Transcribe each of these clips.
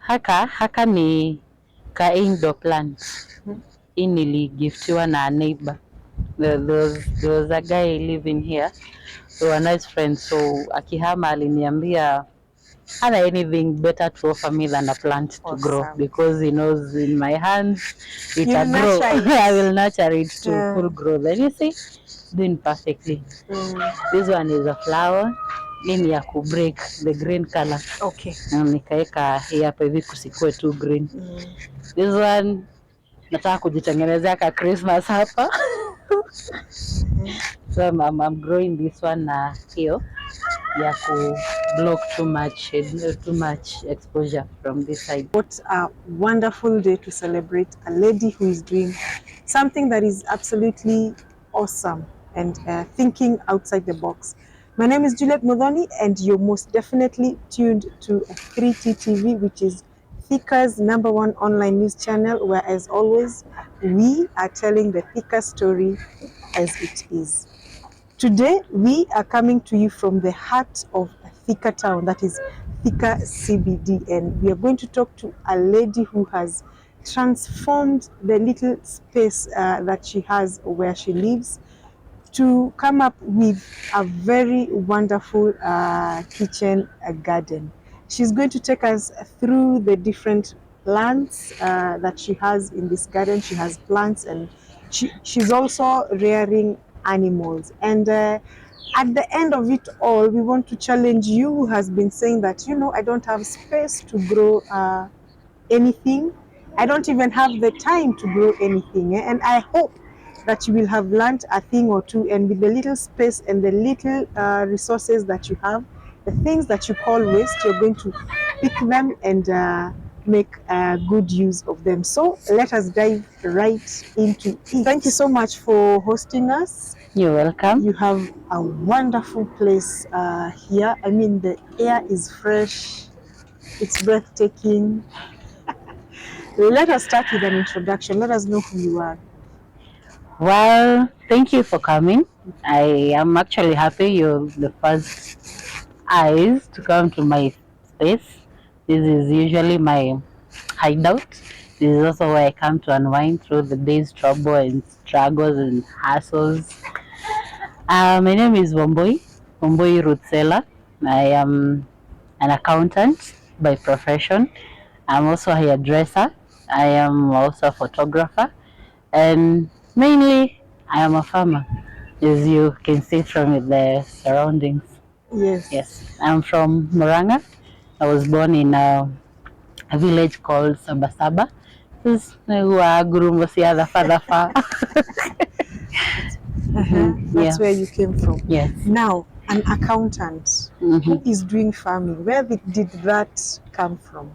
Haka ni ka indoor plant. Hii niligiftiwa na neighbor. There was a guy living here. We were nice friends, so akihama aliniambia hana anything better to offer me than a plant to grow, because he knows in my hands it will grow. I will nurture it to full growth. And you see, doing perfectly. This one is a flower. Nini ya kubreak the green color. Okay. Na nikaeka hii hapa hivi kusikue too green. This one nataka kujitengenezea ka Christmas hapa. So I'm growing this one na hiyo ya ku block too much exposure from this side. What a wonderful day to celebrate a lady who is doing something that is absolutely awesome and thinking outside the box. My name is Juliet Modhoni, and you're most definitely tuned to 3T TV, which is Thika's #1 online news channel, where, as always, we are telling the Thika story as it is. Today, we are coming to you from the heart of Thika town, that is Thika CBD, and we are going to talk to a lady who has transformed the little space that she has where she lives to come up with a very wonderful kitchen garden. She's going to take us through the different plants that she has in this garden. She has plants, and she's also rearing animals. And at the end of it all, we want to challenge you who has been saying that, you know, I don't have space to grow anything. I don't even have the time to grow anything. And I hope that you will have learned a thing or two, and with the little space and the little resources that you have, the things that you call waste, you're going to pick them and make good use of them. So let us dive right into it. Thank you so much for hosting us. You're welcome. You have a wonderful place here. I mean, the air is fresh, it's breathtaking. Let us start with an introduction. Let us know who you are. Well, thank you for coming. I am actually happy you're the first eyes to come to my space. This is usually my hideout. This is also where I come to unwind through the day's trouble and struggles and hassles. My name is Wambui Ruthsella. I am an accountant by profession. I'm also a hairdresser. I am also a photographer. And mainly, I am a farmer, as you can see from the surroundings. Yes. I'm from Murang'a. I was born in a village called Sabasaba. This That's where you came from. Yes. Now, an accountant who is doing farming, where did that come from?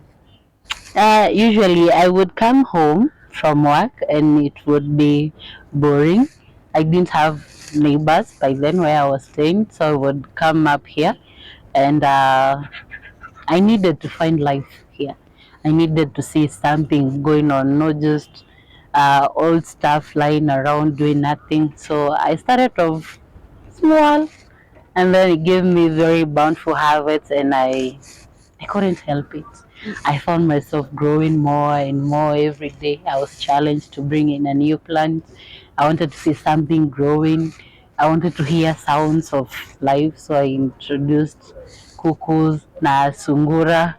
Usually, I would come home from work and it would be boring. I didn't have neighbors by then where I was staying, so I would come up here, and I needed to find life here. I needed to see something going on, not just old stuff lying around doing nothing. So I started off small, and then it gave me very bountiful harvests, and I couldn't help it. I found myself growing more and more every day. I was challenged to bring in a new plant. I wanted to see something growing. I wanted to hear sounds of life, so I introduced cuckoos, na sungura.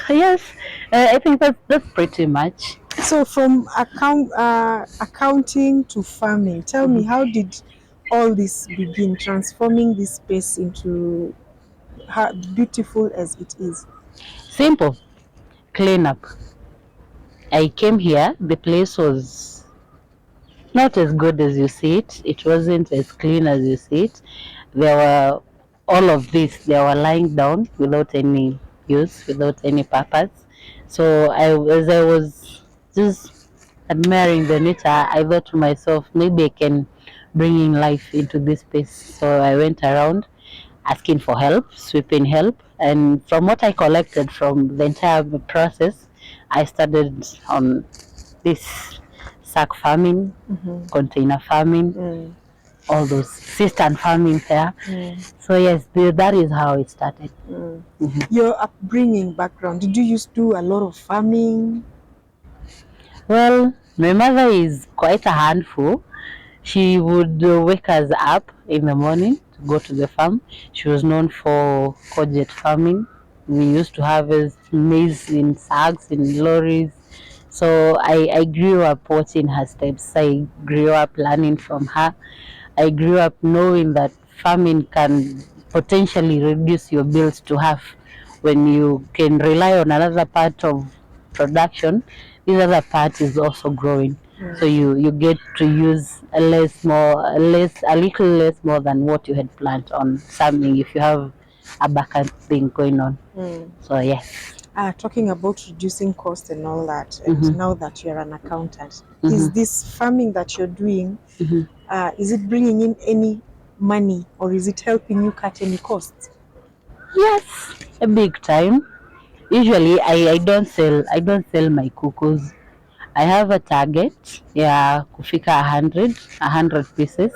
Yes, I think that's pretty much. So from accounting to farming, tell me, how did all this begin, transforming this space into how beautiful as it is? Simple. Clean up. I came here, the place was not as good as you see it. It wasn't as clean as you see it. There were all of this, they were lying down without any use, without any purpose. So as I was just admiring the nature, I thought to myself, maybe I can bring in life into this space. So I went around asking for help, sweeping help, and from what I collected from the entire process, I started on this sack farming, container farming, all those system farming there. So yes, that is how it started. Your upbringing background, did you used to do a lot of farming? Well, my mother is quite a handful. She would wake us up in the morning to go to the farm. She was known for courgette farming. We used to harvest maize in sacks, in lorries. So I grew up watching her steps. I grew up learning from her. I grew up knowing that farming can potentially reduce your bills to half when you can rely on another part of production. This other part is also growing. So you get to use a little less more than what you had planned on something if you have a backup thing going on. So yes. Talking about reducing cost and all that, and now that you're an accountant, is this farming that you're doing, is it bringing in any money, or is it helping you cut any costs? Yes, a big time. Usually I don't sell my cuckoos. I have a target ya kufika 100 pieces.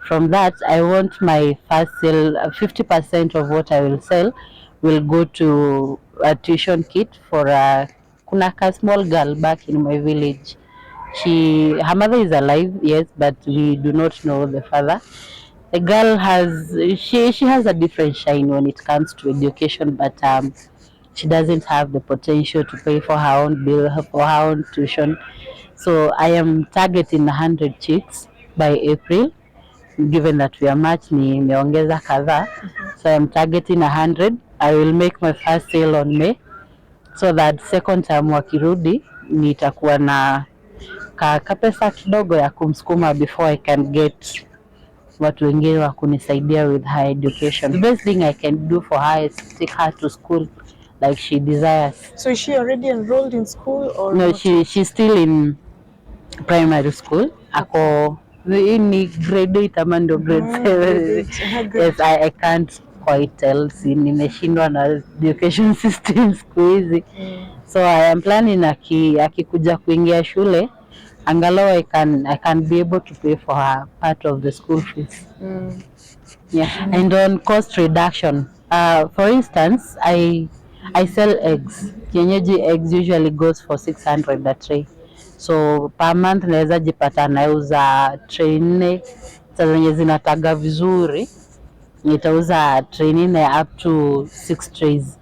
From that, I want my first sale, 50% of what I will sell will go to a tuition kit for a kunaka small girl back in my village. Her mother is alive, yes, but we do not know the father. The girl she has a different shine when it comes to education, but she doesn't have the potential to pay for her own bill, for her own tuition. So I am targeting 100 chicks by April, given that we are March nimeongeza kadhaa. So I am targeting 100. I will make my first sale on May, so that second time wakirudi nitakuwa na kapesa kidogo ya kumsukuma before I can get watu wengine wa kunisaidia with her education. The best thing I can do for her is take her to school like she desires. So is she already enrolled in school, or No, not? she's still in primary school. Ako ni grade 8 ama ndio grade 7. Yes, I can't quite tell. Si nimeshindwa na education system siku hizi. So I am planning akikuja kuingia shule, angalau I can be able to pay for her part of the school fees. Yeah, and on cost reduction, for instance, I sell eggs. Kienyeji eggs usually goes for 600 a tray. So per month naweza jipata nauza tray 4. Sasa zenye zinataga vizuri nitauza tray 4 up to 6 trays.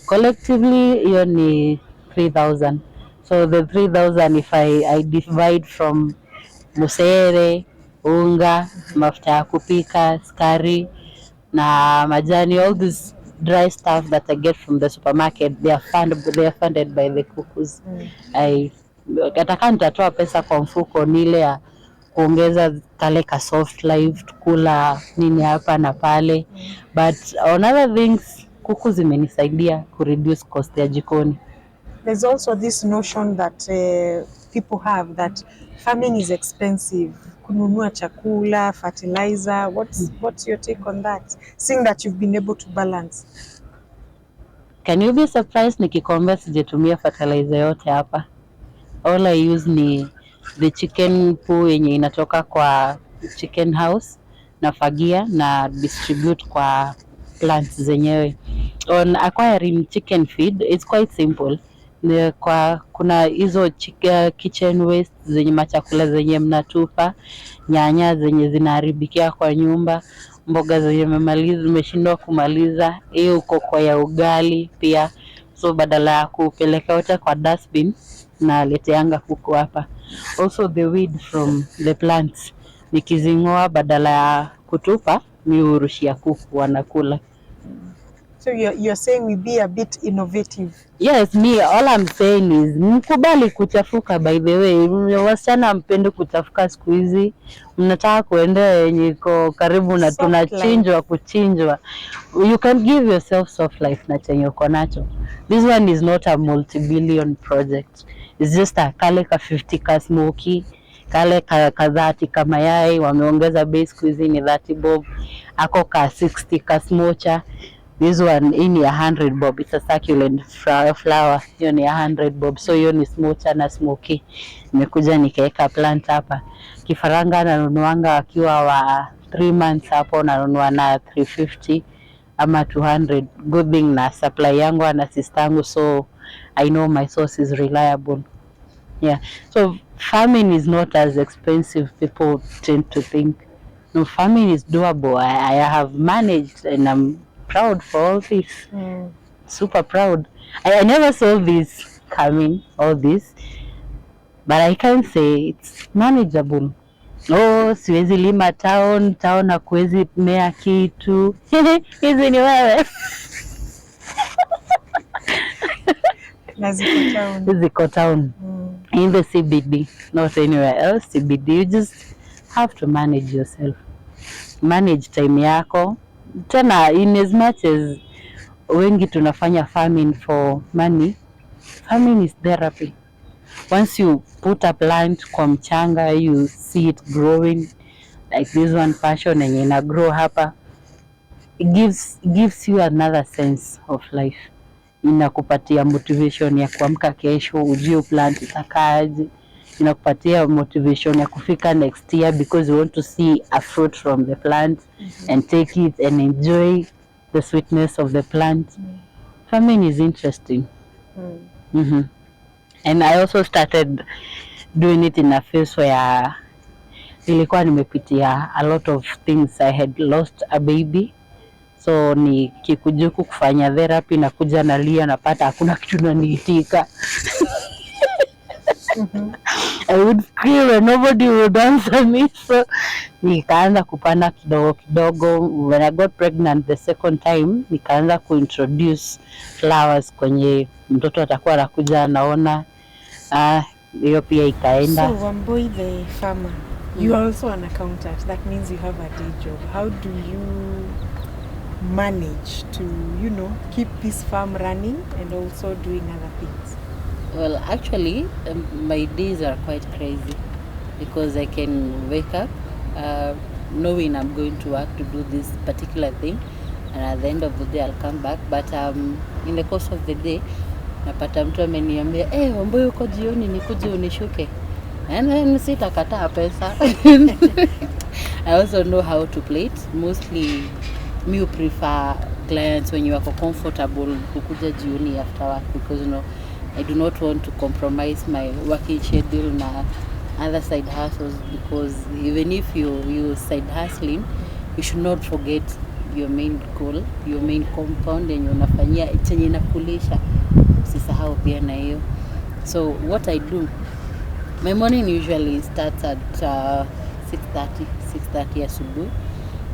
Collectively hiyo ni 3,000. So the 3,000 if I divide from musere, unga, mafuta ya kupika, sukari na majani, all this dry stuff that I get from the supermarket, they are funded by the cuckoos. Ataka nitatoa pesa kwa mfuko nile ya kuongeza kale ka soft life, kula nini hapa na pale, but on other things kuku zimenisaidia ku reduce cost ya jikoni. There's also this notion that people have that farming is expensive. Kununua chakula, fertilizer. What's your take on that? Seeing that you've been able to balance. Can you be surprised nikikwambia sijatumia fertilizer yote hapa? All I use ni the chicken poo yenye inatoka kwa chicken house, nafagia na distribute kwa plants zenyewe. On acquiring chicken feed, it's quite simple. Kuna hizo kitchen waste zenye machakula zenye mnatupa, nyanya zenye zinaharibikia kwa nyumba, mboga zenye mmeshindwa kumaliza, hiyo koko ya ugali pia. So badala ya kupeleka yote kwa dustbin na leteanga kuku hapa. Also the weed from the plants nikizingoa badala ya kutupa mi hurushia kuku wanakula. So you're saying we be a bit innovative. Yes, me all I'm saying is mkubali kuchafuka. By the way, wasichana mpende kuchafuka siku hizi. Mnataka kuenda yenye iko karibu na tunachinjwa kuchinjwa. You can give yourself soft life na chenye uko nacho. This one is not a multi-billion project. It's just a kale ka 50 ka smoky, kale ka 30 ka mayai, wameongeza bei siku hizi ni 30 bob. Ako ka 60 ka smocha. This one hii ni 100 bob, it's a succulent flower, hiyo ni 100 bob, so hiyo ni smooth na smoky. Nimekuja nikaeka plant hapa. Kifaranga nanunuanga akiwa wa 3 months, hapo nanunua na 350 ama 200. Good thing na supply yangu na sister yangu, so I know my source is reliable. Yeah, so farming is not as expensive people tend to think. No, farming is doable. I have managed and I'm proud for all this. Super proud. I never saw this coming, all this, but I can say it's manageable. Oh, siwezi lima town hakuwezi mea kitu. Hizi ni wewe. Ziko town. In the CBD, not anywhere else. CBD, you just have to manage yourself. Manage time yako. Tena, in as much as wengi tunafanya farming for money, farming is therapy. Once you put a plant kwa mchanga, you see it growing, like this one passion yenye ina grow hapa, it gives you another sense of life. Inakupatia motivation ya kuamka kesho ujue plant itakaaje. Inakupatia motivation ya kufika next year because you want to see a fruit from the plant and take it and enjoy the sweetness of the plant. Farming is interesting. And I also started doing it in a phase where nilikuwa nimepitia a lot of things. I had lost a baby, so ni kikujuku kufanya therapy na kuja nalia napata hakuna kitu naniitika. I would scream and nobody would answer me, so nikaanza kupanda kidogo kidogo. When I got pregnant the second time, nikaanza kuintroduce flowers kwenye mtoto atakuwa anakuja anaona. Hiyo pia ikaenda. So Wambui the farmer, you are also an accountant. That means you have a day job. How do you manage to, keep this farm running and also doing other things? Well, actually, my days are quite crazy because I can wake up knowing I'm going to work to do this particular thing, and at the end of the day I'll come back. But in the course of the day, napata mtu ameniambia, Wambui uko jioni nikuje unishuke. And then sitakataa pesa. I also know how to plate. Mostly, me prefer clients when you are comfortable kukuja jioni after work because I do not want to compromise my working schedule na other side hustles, because even if you side hustling, you should not forget your main goal, your main compound yenye unafanyia chenye inakulisha. Usisahau pia na hiyo. So what I do, my morning usually starts at 6:30 asubuhi.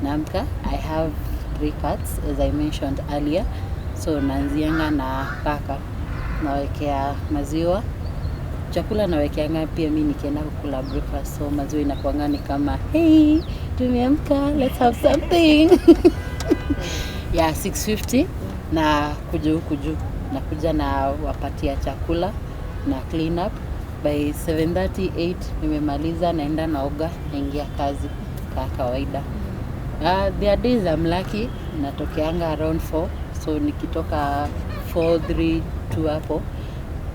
Naamka, I have 3 cats as I mentioned earlier. So naanzianga na paka, nawekea maziwa. Chakula nawekeanga pia mimi nikienda kukula breakfast, so maziwa inakuanga ni kama hey tumeamka, let's have something. Yeah, 6:50 na kuja huku juu, nakuja na wapatia chakula na clean up. By 7:38 nimemaliza, naenda naoga, naingia kazi kwa kawaida. There are days I'm lucky, natokeanga around 4, so nikitoka 4:32 hapo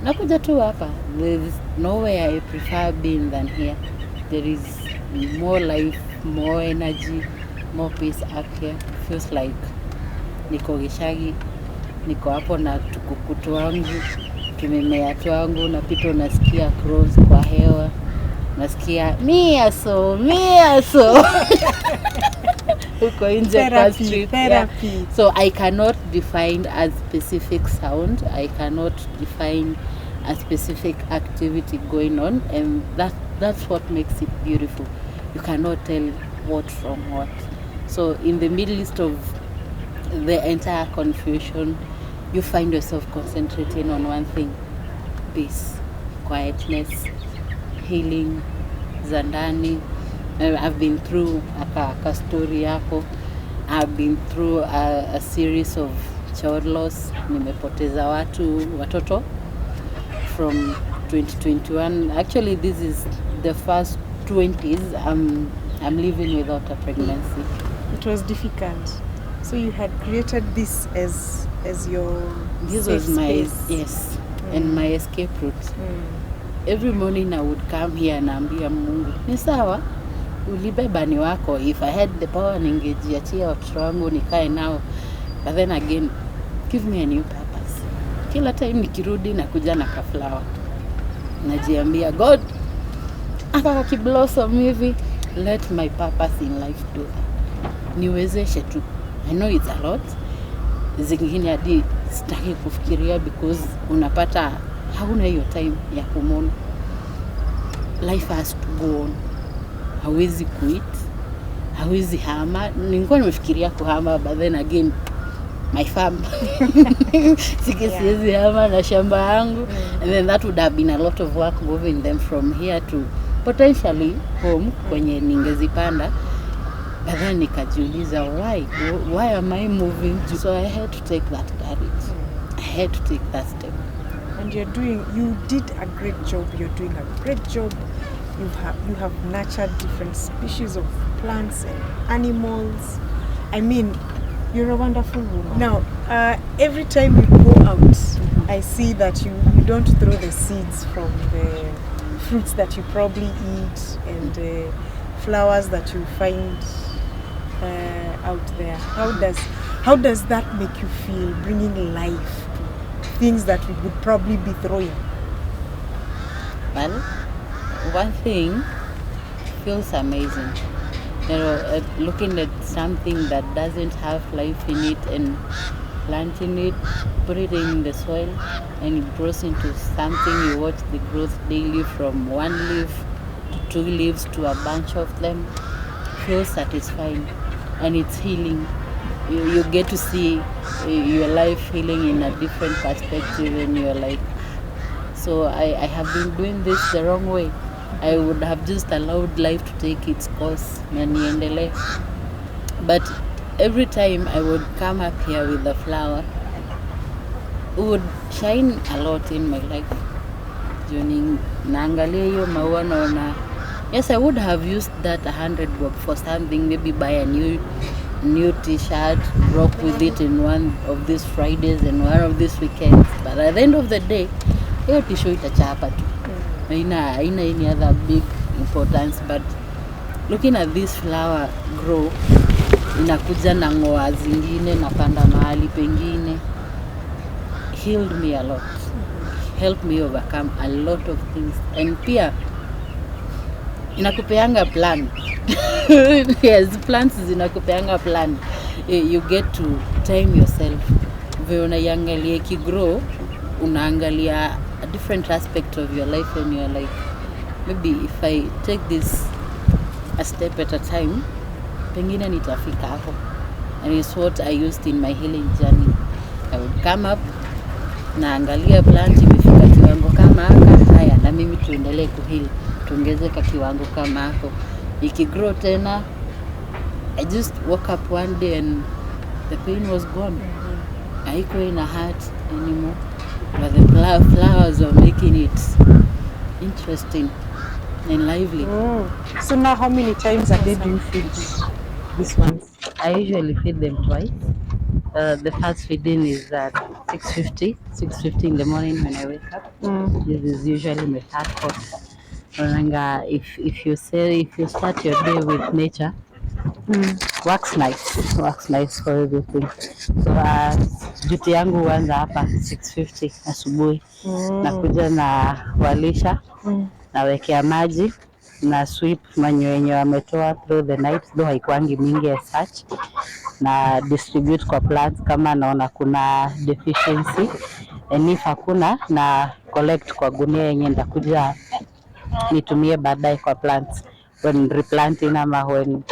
nakuja tu hapa. There is nowhere I prefer being than here. There is more life, more energy, more peace up here. Feels like niko Gishagi, niko hapo na tukukutu wangu, tumemea twangu, napita unasikia crows kwa hewa, nasikia miaso uko nje kwa street. Therapy. Yeah. So I cannot define a specific sound, I cannot define a specific activity going on, and that's what makes it beautiful. You cannot tell what from what. So in the midst of the entire confusion, you find yourself concentrating on one thing: peace, quietness, healing za ndani. I've been through a story yako. I've been through a series of child loss. Nimepoteza watoto from 2021. Actually, this is the first 20s I'm living without a pregnancy. It was difficult. So you had created this as your This safe was my space. yes, and my escape route. Every morning I would come here naambia Mungu, ni sawa, ulibeba ni wako. If I had the power ningejiachia watoto wangu nikae nao. But then again, give me a new purpose. Kila time nikirudi nakuja na kaflower. Najiambia, God, aka kiblossom hivi, let my purpose in life do that. Niwezeshe tu. I know it's a lot. Zingine hadi sitaki kufikiria because unapata hauna hiyo time ya kumona. Life has to go on. Hawezi quit. Hawezi hama. Nilikuwa nimefikiria kuhama, but then again my farm. Siwezi hama na shamba yangu. And then that would have been a lot of work moving them from here to potentially home kwenye ningezipanda. But then nikajiuliza, why am I moving? So I had to take that courage. I had to take that step. And you did a great job. You're doing a great job. You have nurtured different species of plants and animals. I mean, you're a wonderful woman. Now, every time you go out, I see that you don't throw the seeds from the fruits that you probably eat and the flowers that you find out there. How does that make you feel, bringing life to things that we would probably be throwing? Well, one thing feels amazing. Looking at something that doesn't have life in it and planting it, put it in the soil, and it grows into something. You watch the growth daily from one leaf to 2 leaves to a bunch of them. Feels satisfying, and it's healing. You get to see your life healing in a different perspective, and you're like, so I have been doing this the wrong way. I would have just allowed life to take its course na niendelee. But every time I would come up here with the flower, it would shine a lot in my life. Naangalia hiyo maua naona, yes, I would have used that 100 bob for something, maybe buy a new t-shirt, rock with it in one of these Fridays and one of these weekends. But at the end of the day, hiyo t-shirt itachapa tu. Haina any other big importance. But looking at this flower grow, inakuja na ngoa zingine, napanda mahali pengine, healed me a lot. Helped me overcome a lot of things. And pia inakupeanga plan. Yes, plants zinakupeanga plan. You get to time yourself. Vile unaiangalia ikigrow, unaangalia a different aspect of your life, and you're like, maybe if I take this a step at a time, pengine nitafika hapo. And it's what I used in my healing journey. I would come up, naangalia plant imefika kiwango kama haka, haya na mimi tuendelee kuheal, tuongezeka kiwango kama hapo. Ikigrow tena, I just woke up one day and the pain was gone. Haiko ina hurt anymore. But the flowers are making it interesting and lively. So now how many times a day do you feed these ones? I usually feed them twice. The first feeding is at 6:50 in the morning when I wake up. This is usually my first course. If you start your day with nature, works nice for everything. So duty yangu huanza hapa 6:50 asubuhi. Nakuja na walisha, nawekea maji na sweep manyo yenye wametoa through the night, though haikuangi mingi as such, na distribute kwa plants kama naona kuna deficiency, and if hakuna na collect kwa gunia yenye ndakuja nitumie baadaye kwa plants when replanting ama when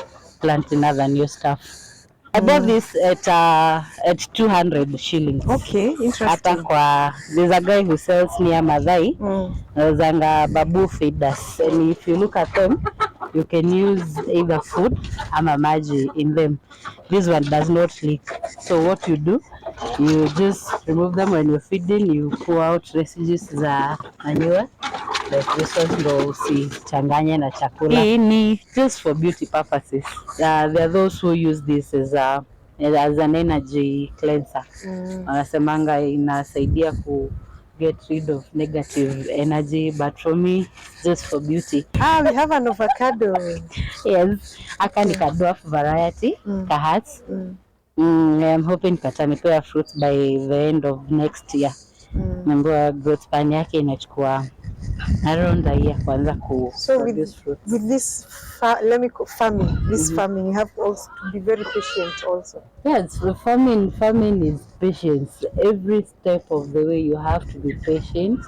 planting other new stuff. I bought this at 200 shillings. Okay, interesting. Hapa there's a guy who sells near Madhai. Zanga babu feeders, and if you look at them, you can use either food ama maji in them. This one does not leak. So what you do, you just remove them when you're feeding. You pour out residues za manure. Like this one ndo usichanganye na chakula. Hii ni just for beauty purposes. There are those who use this as as an energy cleanser. Wanasemanga inasaidia ku get rid of negative energy, but for me it's just for beauty. We have an avocado. Yes, aka ni ka dwarf variety ka hearts. I'm hoping katanipea fruits by the end of next year. Mambo growth span yake inachukua around a year kuanza ku produce fruits. With this farming, you have also to be very patient also. Yes, farming is patience. Every step of the way you have to be patient.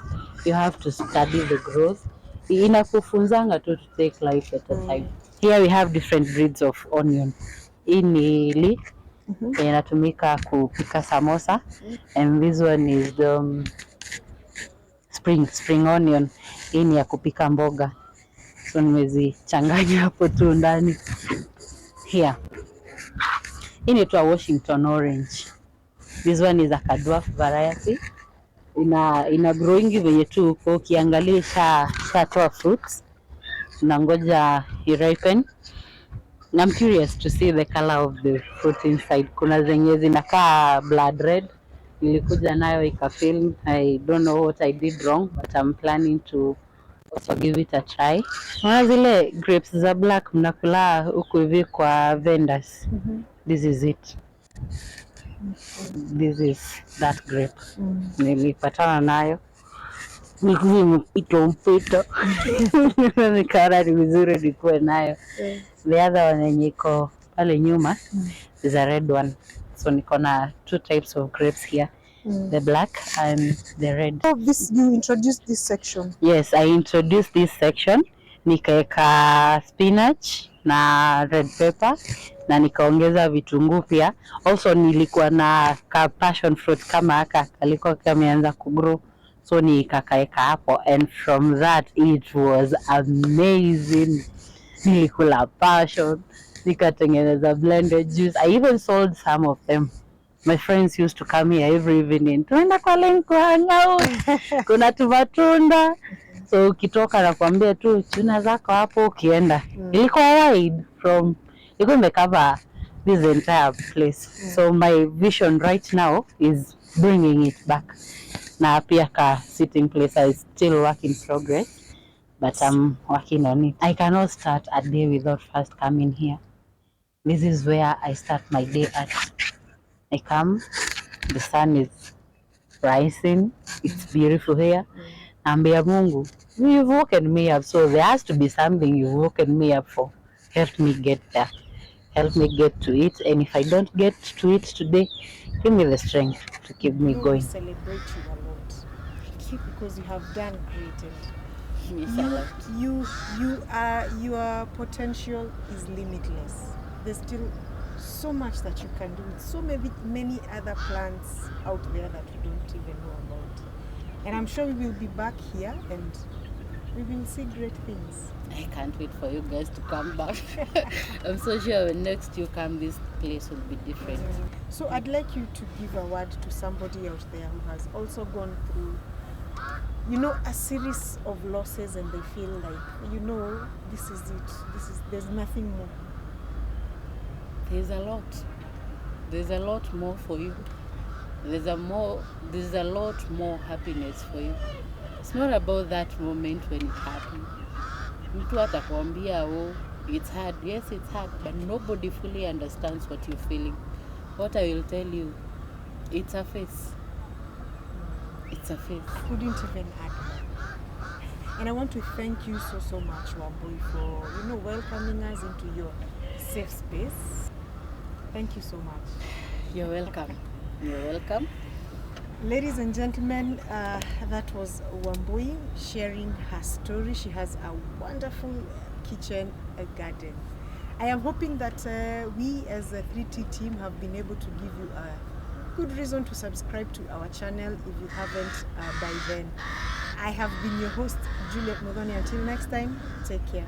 You have to study the growth. Inakufunzanga tu to take life at a time. Here we have different breeds of onion. Hii ni leek inatumika kupika samosa, and this one is the spring onion. Hii ni ya kupika mboga, so nimezichanganya hapo tu ndani. Here hii inaitwa Washington orange. This one is a dwarf variety. Ina growing venye tu uko, ukiangalia shatoa fruits, nangoja ripen. I'm curious to see the color of the fruit inside. Kuna zenye zinakaa blood red, nilikuja nayo ikafilm. I don't know what I did wrong, but I'm planning to also give it a try. Unaona zile grapes za black mnakula huku hivi kwa vendors. This is it. This is that grape. Nilipatana nayo mpito nikaona ni vizuri nikuwe nayo. The other one yenye iko pale nyuma is a red one, so niko na 2 types of grapes here, the black and the red. Oh, you introduced this section? Yes, I introduced this section. Nikaeka spinach na red pepper na nikaongeza vitunguu pia. Also nilikuwa na ka passion fruit kama haka kalikuwa kameanza kugrow, so nikakaeka hapo, and from that it was amazing. Nilikula passion, nikatengeneza blended juice. I even sold some of them. My friends used to come here every evening. Tunaenda kwa link hang out. Kuna tumatunda. So ukitoka na kuambia tu chuna zako hapo ukienda. Ilikuwa wide from, you can cover this entire place. So my vision right now is bringing it back. Na pia ka sitting place is still work in progress, but I'm working on it. I cannot start a day without first coming here. This is where I start my day at. I come, the sun is rising, it's beautiful here. Ambia Mungu, you've woken me up, so there has to be something you've woken me up for. Help me get there. Help me get to it, and if I don't get to it today, give me the strength to keep me going. Celebrate you a lot because you have done great. Your potential is limitless. There's still so much that you can do with so many other plants out there that you don't even know about. And I'm sure we will be back here and we will see great things. I can't wait for you guys to come back. I'm so sure when next you come, this place will be different. So I'd like you to give a word to somebody out there who has also gone through, a series of losses, and they feel like, this is it. There's nothing more. There's a lot. There's a lot more for you. There's a lot more happiness for you. It's not about that moment when it happened. Mtu atakwambia, oh, it's hard. Yes, it's hard, but nobody fully understands what you're feeling. What I will tell you, it's a phase. It's a phase. Couldn't even add more. And I want to thank you so much, Wambui, for welcoming us into your safe space. Thank you so much. You're welcome. You're welcome. Ladies and gentlemen, that was Wambui sharing her story. She has a wonderful kitchen, a garden. I am hoping that we as a 3T team have been able to give you a good reason to subscribe to our channel if you haven't by then. I have been your host, Juliet Mogoni. Until next time, take care.